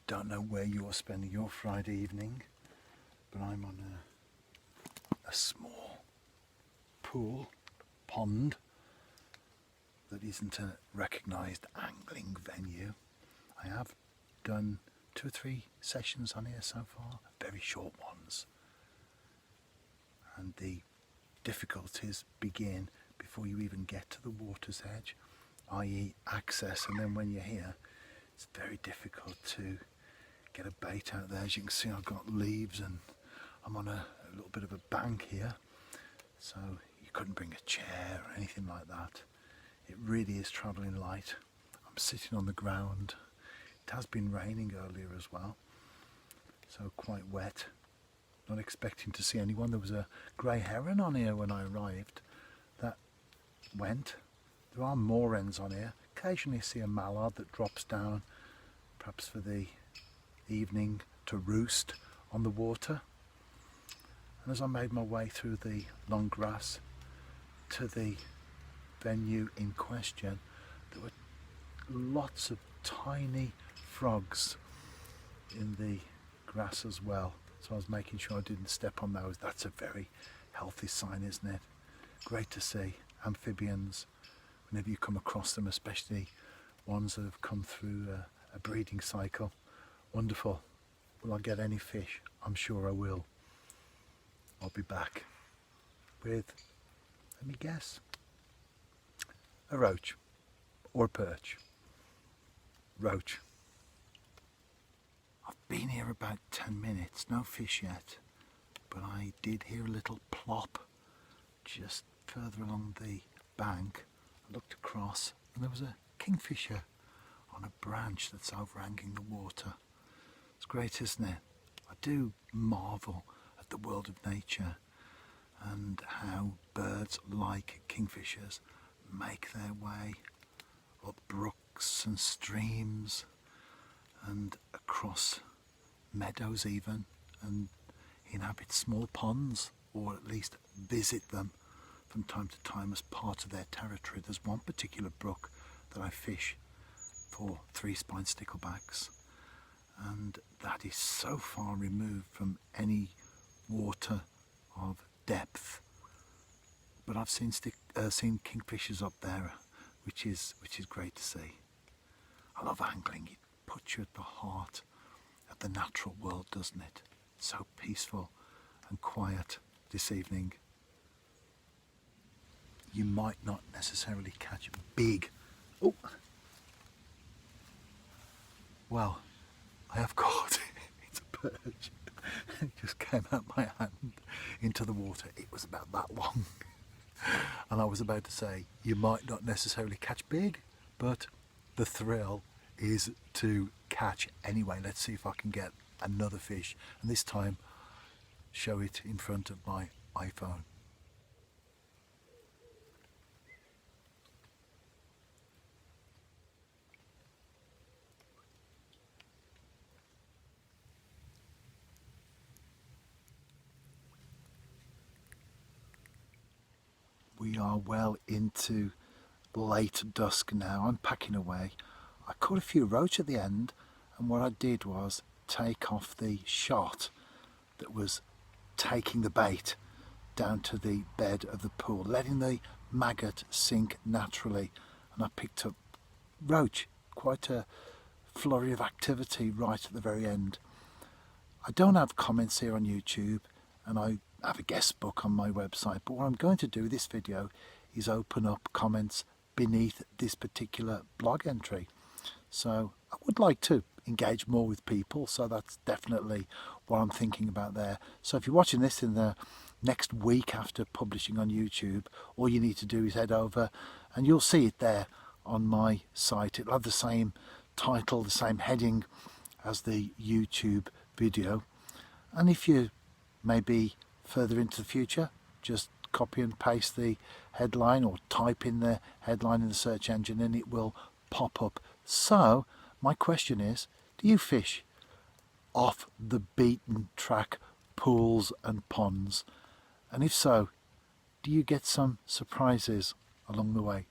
don't know where you're spending your Friday evening, but I'm on a small pond that isn't a recognised angling venue. I have done 2 or 3 sessions on here so far, very short ones, and the difficulties begin before you even get to the water's edge, i.e. access, and then when you're here it's very difficult to get a bait out there. As you can see, I've got leaves and I'm on a little bit of a bank here, so you couldn't bring a chair or anything like that. It really is travelling light. I'm sitting on the ground. It has been raining earlier as well, so quite wet. Not expecting to see anyone. There was a grey heron on here when I arrived. That went. There are more wrens on here. Occasionally see a mallard that drops down, perhaps for the evening, to roost on the water. And as I made my way through the long grass to the venue in question, there were lots of tiny frogs in the grass as well. So I was making sure I didn't step on those. That's a very healthy sign, isn't it? Great to see amphibians whenever you come across them, especially ones that have come through a breeding cycle. Wonderful. Will I get any fish? I'm sure I will. I'll be back with, let me guess, a roach or a perch. Roach. I've been here about 10 minutes, no fish yet, but I did hear a little plop just further along the bank. I looked across and there was a kingfisher on a branch that's overhanging the water. It's great, isn't it? I do marvel at the world of nature and how birds like kingfishers make their way up brooks and streams and across meadows even, and inhabit small ponds, or at least visit them from time to time as part of their territory. There's one particular brook that I fish for 3-spine sticklebacks, and that is so far removed from any water of depth, but I've seen kingfishers up there, which is great to see. I love angling. It puts you at the heart of the natural world, doesn't it? So peaceful and quiet this evening. You might not necessarily catch big. Oh, well, I have caught it. It's a perch. It just came out my hand into the water. It was about that long. And I was about to say, you might not necessarily catch big, but the thrill is to catch anyway. Let's see if I can get another fish, and this time show it in front of my iPhone. We are well into late dusk now. I'm packing away. I caught a few roach at the end, and what I did was take off the shot that was taking the bait down to the bed of the pool, letting the maggot sink naturally, and I picked up roach. Quite a flurry of activity right at the very end. I don't have comments here on YouTube, and I have a guest book on my website, but what I'm going to do with this video is open up comments beneath this particular blog entry. So I would like to engage more with people, so that's definitely what I'm thinking about there. So if you're watching this in the next week after publishing on YouTube, all you need to do is head over and you'll see it there on my site. It'll have the same title, the same heading as the YouTube video. And if you maybe further into the future, just copy and paste the headline or type in the headline in the search engine and it will pop up. So my question is, do you fish off the beaten track pools and ponds? And if so, do you get some surprises along the way?